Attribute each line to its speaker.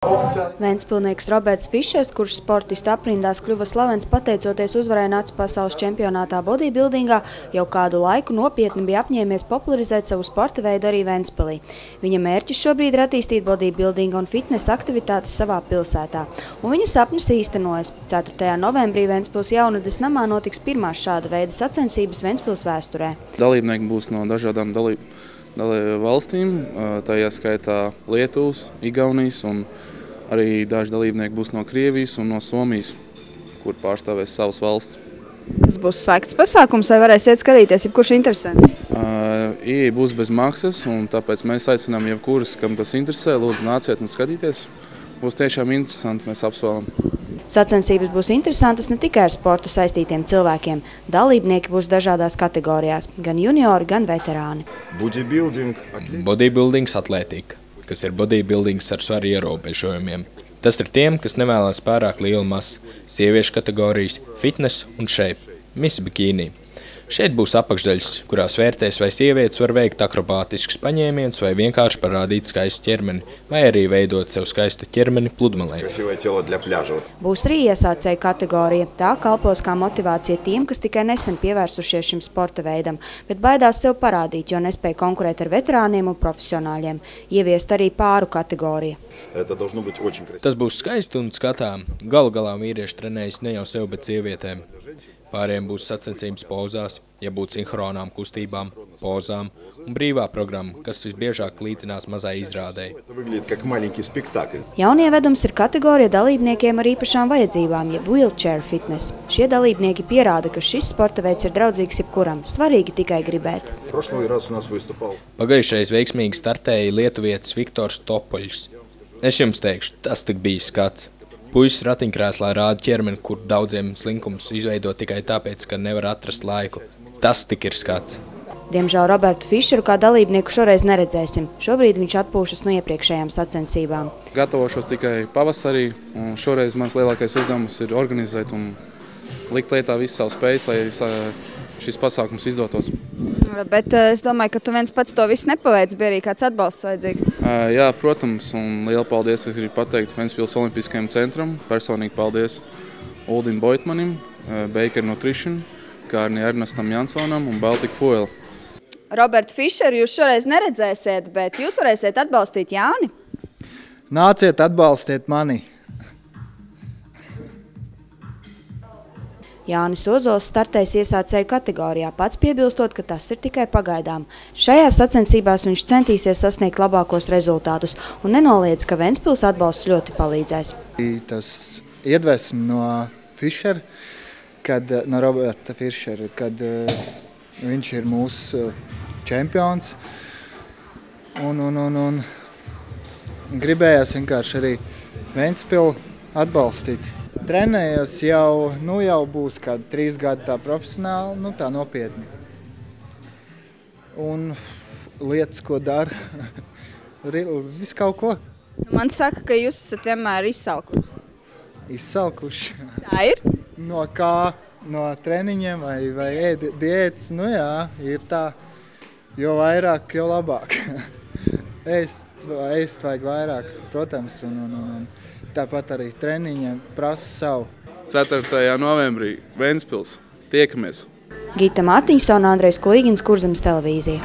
Speaker 1: Ventspilnieks Roberts Fišers, kurš sportistu aprindās kļuva slavens pateicoties uzvarai NACE pasaules čempionātā bodybuildingā, jau kādu laiku nopietni bija apņēmies popularizēt savu sporta veidu arī Ventspilī. Viņa mērķis šobrīd ir attīstīt bodybuildinga un fitnesa aktivitātes savā pilsētā. Un viņa sapnis īstenojas. 4. novembrī Ventspils Jaunades namā notiks pirmās šāda veida sacensības Ventspils vēsturē.
Speaker 2: Dalībnieki būs no dažādām valstīm, tajā skaitā Lietuvas, Igaunijas un arī daži dalībnieki būs no Krievijas un no Somijas, kur pārstāvēs savas valsts.
Speaker 1: Tas būs slēgts pasākums, vai varēsiet skatīties, jebkurš interesanti?
Speaker 2: Ieeja būs bez maksas, un tāpēc mēs aicinām jebkurus, kam tas interesē, lūdzu nāciet un skatīties. Būs tiešām interesanti, mēs apsolam.
Speaker 1: Sacensības būs interesantas ne tikai ar sportu saistītiem cilvēkiem. Dalībnieki būs dažādās kategorijās, gan juniori, gan veterāni.
Speaker 3: Bodybuildings atlētika, kas ir bodybuildings ar svaru ierobežojumiem. Tas ir tiem, kas nevēlas pārāk lielu masu, sieviešu kategorijas, fitness un shape, Miss Bikini. Šeit būs apakšdaļas, kurās vērtēs, vai sievietes var veikt akrobātiskus paņēmienus, vai vienkārši parādīt skaistu ķermeni, vai arī veidot sev skaistu ķermeni pludmalē.
Speaker 1: Būs arī iesācēju kategorija. Tā kalpos kā motivācija tiem, kas tikai nesen pievērsušies šim sporta veidam, bet baidās sev parādīt, jo nespēja konkurēt ar veterāniem un profesionāļiem. Ieviest arī pāru kategoriju.
Speaker 3: Tas būs skaisti un skatām. Galu galā vīrieši trenējas ne jau sev, bet sievietēm. Pārējiem būs sacensības pozās, ja būt sinhronām kustībām, pozām un brīvā programma, kas visbiežāk līdzinās mazai izrādei.
Speaker 1: Jaunievedums ir kategorija dalībniekiem ar īpašām vajadzībām, jeb wheelchair fitness. Šie dalībnieki pierāda, ka šis sporta veids ir draudzīgs jebkuram, svarīgi tikai gribēt.
Speaker 3: Pagājušais veiksmīgi startēja lietuvietis Viktors Topoļs. Es jums teikšu, tas tik bija skats. Puisis ratiņkrēslā rāda ķermeni, kur daudziem slinkumus izveido tikai tāpēc, ka nevar atrast laiku. Tas tik ir skats.
Speaker 1: Diemžēl Robertu Fišeru kā dalībnieku šoreiz neredzēsim. Šobrīd viņš atpūšas no iepriekšējām sacensībām.
Speaker 2: Gatavošos tikai pavasarī, un šoreiz mans lielākais uzdevums ir organizēt un likt lietā visu savu spējas, lai šis pasākums izdotos.
Speaker 1: Bet es domāju, ka tu viens pats to visu nepaveic, bija arī kāds atbalsts vajadzīgs.
Speaker 2: Jā, protams, un lielu paldies es gribu pateikt Ventspils Olimpiskajam centram. Personīgi paldies Uldim Boitmanim, Baker Nutrition, kā arī Ernestam Jansonam un Baltic Fuel.
Speaker 1: Robertu Fišeru jūs šoreiz neredzēsiet, bet jūs varēsiet atbalstīt Jāni?
Speaker 4: Nāciet atbalstiet mani!
Speaker 1: Jānis Ozols startēs iesācēju kategorijā, pats piebilstot, ka tas ir tikai pagaidām. Šajās sacensībās viņš centīsies sasniegt labākos rezultātus un nenoliedz, ka Ventspils atbalsts ļoti palīdzēs.
Speaker 4: Tas iedvesma no Fišera, no Roberta Fišera, kad viņš ir mūsu čempions un gribējās vienkārši arī Ventspilu atbalstīt. Trenējos jau būs kādi 3 gadi tā profesionāli, tā nopietni. Un lietas, ko dara, visu kaut ko.
Speaker 1: Man saka, ka jūs esat vienmēr izsalkuši.
Speaker 4: Izsalkuši?
Speaker 1: Tā ir?
Speaker 4: No kā? No treniņiem vai diētas? Nu jā, ir tā. Jo vairāk, jo labāk. Ēst vajag vairāk, protams, un tāpat arī treniņiem prasa savu.
Speaker 2: 4. novembrī Ventspils. Tiekamies!
Speaker 1: Gita Mārtiņsona, Andrejs Kulīgins, Kurzemes televīzija.